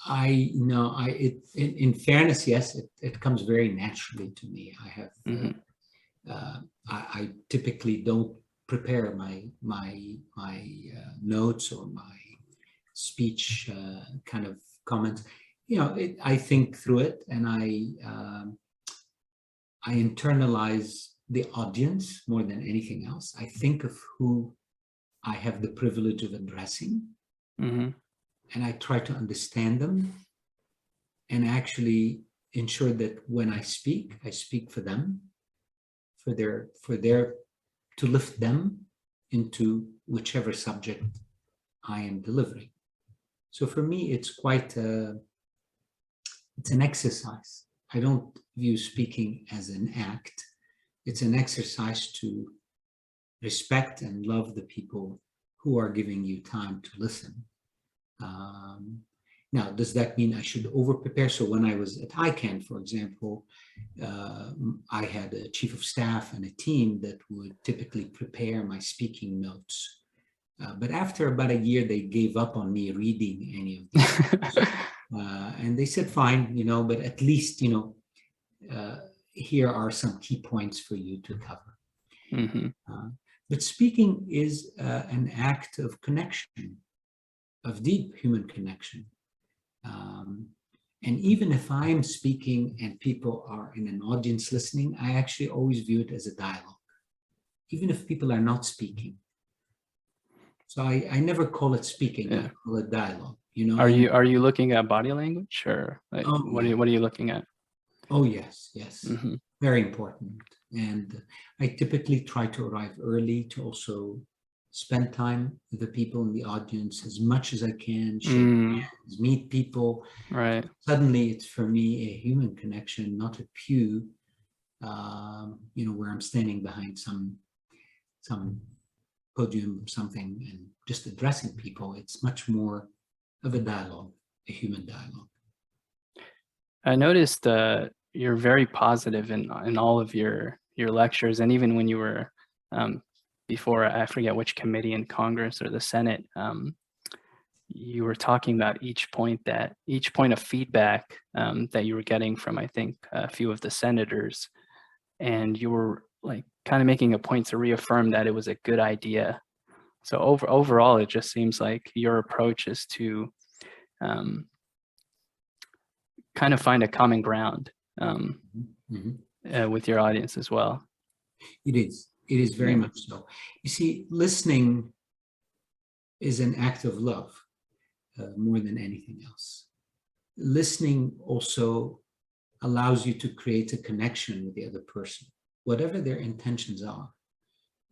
I know in fairness, yes, it comes very naturally to me. I have Hmm. I typically don't prepare my notes or my speech kind of comments. I think through it, and I internalize the audience more than anything else. I think of who I have the privilege of addressing, Hmm. and I try to understand them and actually ensure that when I speak for them, for their to lift them into whichever subject I am delivering. So for me, it's an exercise. I don't view speaking as an act. It's an exercise to respect and love the people who are giving you time to listen. Um, Now, does that mean I should over prepare? So when I was at ICANN, for example, I had a chief of staff and a team that would typically prepare my speaking notes. But after about a year, they gave up on me reading any of these. And they said, fine, but at least, uh, here are some key points for you to cover. Hmm. Uh, but speaking is an act of connection, of deep human connection. Um, and even if I'm speaking and people are in an audience listening, I actually always view it as a dialogue, even if people are not speaking. So I never call it speaking, I Yeah. call it dialogue, Are and you looking at body language, or like oh yeah, what are you looking at? oh yes, Hmm. very important. And I typically try to arrive early to also spend time with the people in the audience as much as I can, shake Mm, hands, meet people. right. Suddenly it's for me a human connection, not a pew, where I'm standing behind some podium or something and just addressing people. It's much more of a dialogue, a human dialogue. I noticed you're very positive in all of your lectures, and even when you were um, before, I forget which committee in Congress or the Senate, you were talking about each point of feedback that you were getting from, I think, a few of the senators, and you were like kind of making a point to reaffirm that it was a good idea. So overall, it just seems like your approach is to um, kind of find a common ground Mhm. with your audience as well. It is. It is very Yeah. much so. You see, listening is an act of love more than anything else. Listening also allows you to create a connection with the other person, whatever their intentions are.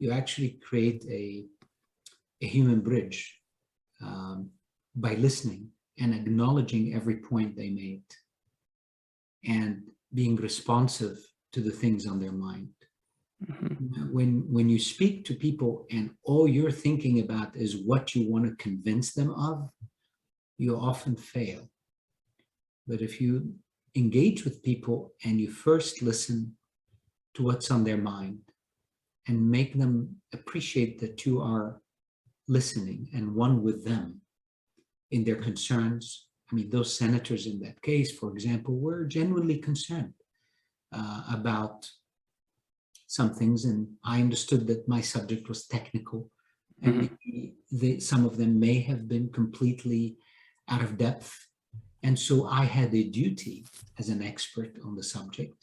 You actually create a human bridge um, by listening and acknowledging every point they made and being responsive to the things on their mind. Hmm. When you speak to people and all you're thinking about is what you want to convince them of, you often fail. But if you engage with people and you first listen to what's on their mind and make them appreciate that you are listening and one with them in their concerns. I mean, those senators in that case, for example, were genuinely concerned about some things, and I understood that my subject was technical, and Hmm. maybe some of them may have been completely out of depth. And so I had a duty as an expert on the subject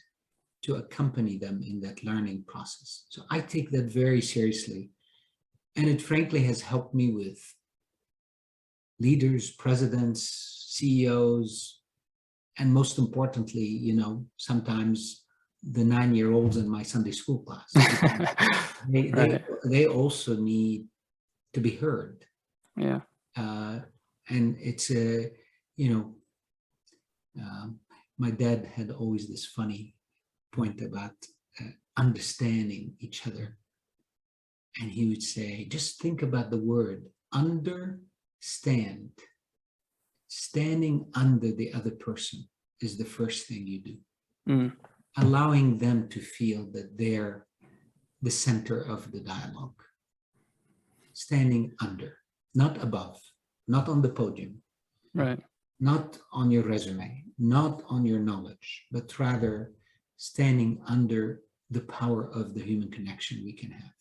to accompany them in that learning process. So I take that very seriously. And it frankly has helped me with leaders, presidents, CEOs, and most importantly, sometimes the 9-year-olds in my Sunday school class. They, they, Right. they also need to be heard. Yeah. Uh, and it's a, you know, um, my dad had always this funny point about understanding each other. And he would say, just think about the word understand. Standing under the other person is the first thing you do. Mm. Allowing them to feel that they're the center of the dialogue. Standing under, not above, not on the podium, Right. not on your resume, not on your knowledge, but rather standing under the power of the human connection we can have.